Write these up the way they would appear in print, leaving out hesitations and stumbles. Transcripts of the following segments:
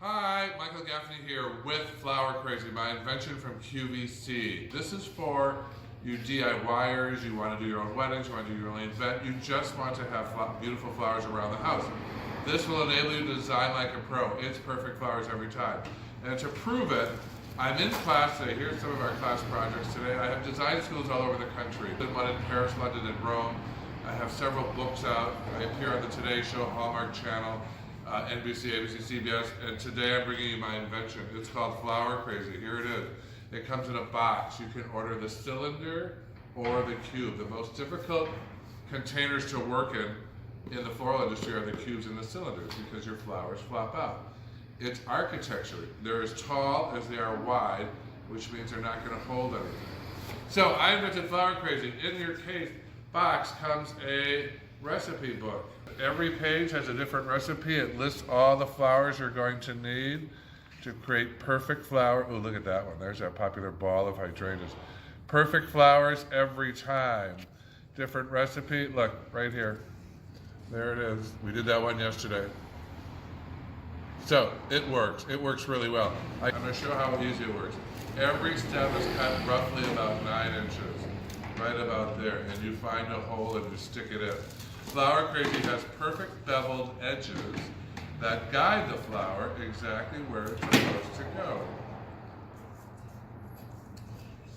Hi, Michael Gaffney here with Flower Crazy, my invention from QVC. This is for you DIYers, you want to do your own weddings, you want to do your own event, you just want to have beautiful flowers around the house. This will enable you to design like a pro. It's perfect flowers every time. And to prove it, I'm in class today. Here's some of our class projects today. I have design schools all over the country. I did one in Paris, London, and Rome. I have several books out. I appear on the Today Show, Hallmark Channel, NBC, ABC, CBS, and today I'm bringing you my invention. It's called Flower Crazy. Here it is. It comes in a box. You can order the cylinder or the cube. The most difficult containers to work in the floral industry are the cubes and the cylinders because your flowers flop out. It's architecture. They're as tall as they are wide, which means they're not going to hold anything. So I invented Flower Crazy. In your case box comes a recipe book. Every page has a different recipe. It lists all the flowers you're going to need to create perfect flower. Oh, look at that one. There's our popular ball of hydrangeas. Perfect flowers every time. Different recipe. Look, right here. There it is. We did that one yesterday. So, it works. It works really well. I'm going to show how easy it works. Every stem is cut roughly about 9 inches. Right about there. And you find a hole and you stick it in. Flower Crazy has perfect beveled edges that guide the flower exactly where it's supposed to go.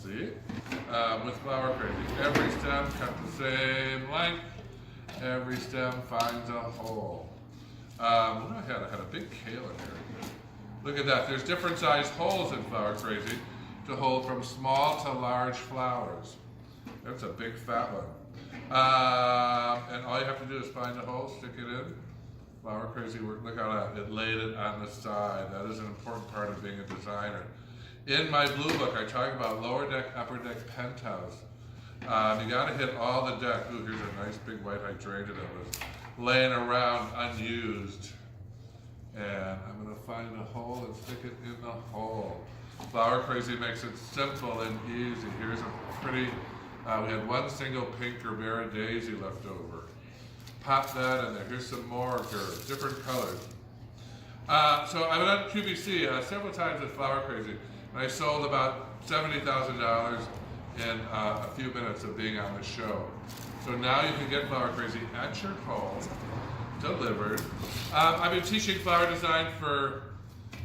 See? With Flower Crazy, every stem cut the same length. Every stem finds a hole. I had a big kale in here. Look at that. There's different sized holes in Flower Crazy to hold from small to large flowers. That's a big fat one. And all you have to do is find a hole, stick it in. Flower Crazy work. Look how that, it laid it on the side. That is an important part of being a designer. In my blue book, I talk about lower deck, upper deck, penthouse. You gotta hit all the deck. Ooh, here's a nice big white hydrangea that was laying around unused. And I'm gonna find a hole and stick it in the hole. Flower Crazy makes it simple and easy. Here's a pretty, we had one single pink Gerbera daisy left over. Pop that in there. Here's some more Gerbs, different colors. So I've done QVC several times with Flower Crazy, and I sold about $70,000 in a few minutes of being on the show. So now you can get Flower Crazy at your home, delivered. I've been teaching flower design for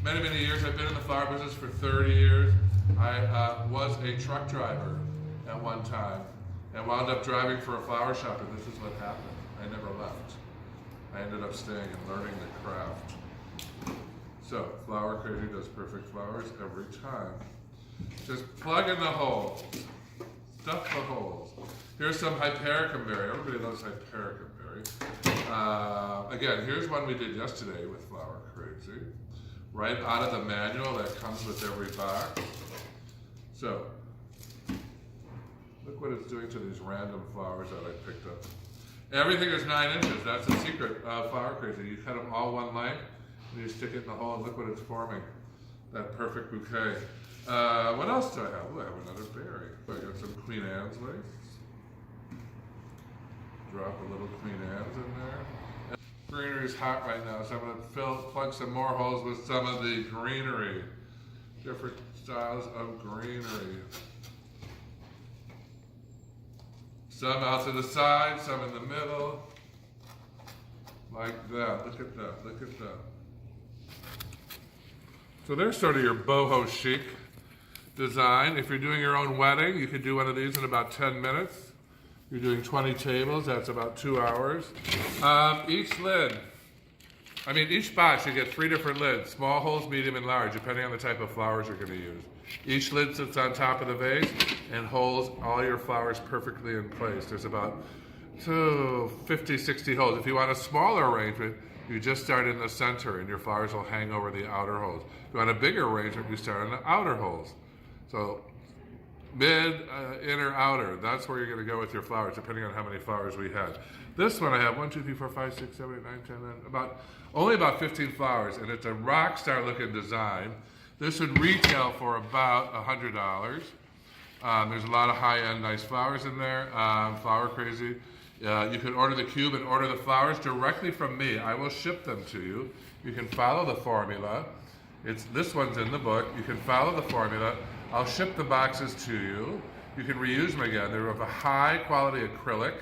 many, many years. I've been in the flower business for 30 years. I was a truck driver at one time and wound up driving for a flower shop, and this is what happened. I never left. I ended up staying and learning the craft. So, Flower Crazy does perfect flowers every time. Just plug in the holes. Stuff the holes. Here's some hypericum berry. Everybody loves hypericum berry. Again, here's one we did yesterday with Flower Crazy. Right out of the manual that comes with every box. So, look what it's doing to these random flowers that I picked up. Everything is 9 inches. That's the secret of Flower Crazy. You cut them all one length, and you stick it in the hole, and look what it's forming. That perfect bouquet. What else do I have? Oh, I have another berry. I got some Queen Anne's lace. Drop a little Queen Anne's in there. And greenery is hot right now, so I'm going to plug some more holes with some of the greenery. Different styles of greenery. Some out to the side, some in the middle. Like that. Look at that. Look at that. So there's sort of your boho chic design. If you're doing your own wedding, you could do one of these in about 10 minutes. You're doing 20 tables, that's about 2 hours. Each box, you get 3 different lids, small holes, medium, and large, depending on the type of flowers you're gonna use. Each lid sits on top of the vase and holds all your flowers perfectly in place. There's about 50, 60 holes. If you want a smaller arrangement, you just start in the center and your flowers will hang over the outer holes. If you want a bigger arrangement, you start on the outer holes. So mid, inner, outer, that's where you're going to go with your flowers, depending on how many flowers we had. This one I have 1, 2, 3, 4, 5, 6, 7, 8, 9, 10, 11, only about 15 flowers, and it's a rock star looking design. This would retail for about $100. There's a lot of high-end nice flowers in there. Flower Crazy. You can order the cube and order the flowers directly from me. I will ship them to you. You can follow the formula. This one's in the book. You can follow the formula. I'll ship the boxes to you. You can reuse them again. They're of a high quality acrylic,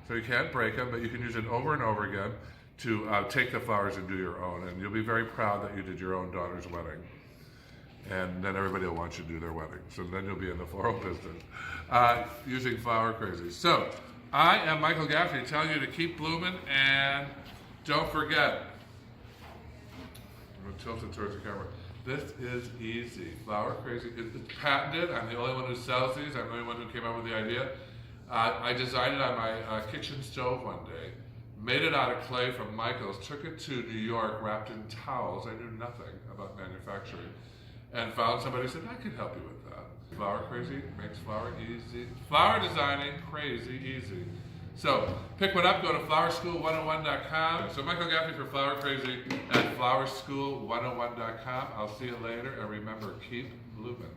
so you can't break them, but you can use it over and over again to take the flowers and do your own. And you'll be very proud that you did your own daughter's wedding. And then everybody will want you to do their wedding. So then you'll be in the floral business using Flower Crazy. So I am Michael Gaffney telling you to keep blooming, and don't forget, I'm going to tilt it towards the camera. This is easy. Flower Crazy is patented. I'm the only one who sells these. I'm the only one who came up with the idea. I designed it on my kitchen stove one day. Made it out of clay from Michael's. Took it to New York wrapped in towels. I knew nothing about manufacturing. And found somebody who said, I could help you with that. Flower Crazy makes flower easy. Flower designing crazy easy. So pick one up, go to flowerschool101.com. So Michael Gaffney for Flower Crazy at flowerschool101.com. I'll see you later, and remember, keep blooming.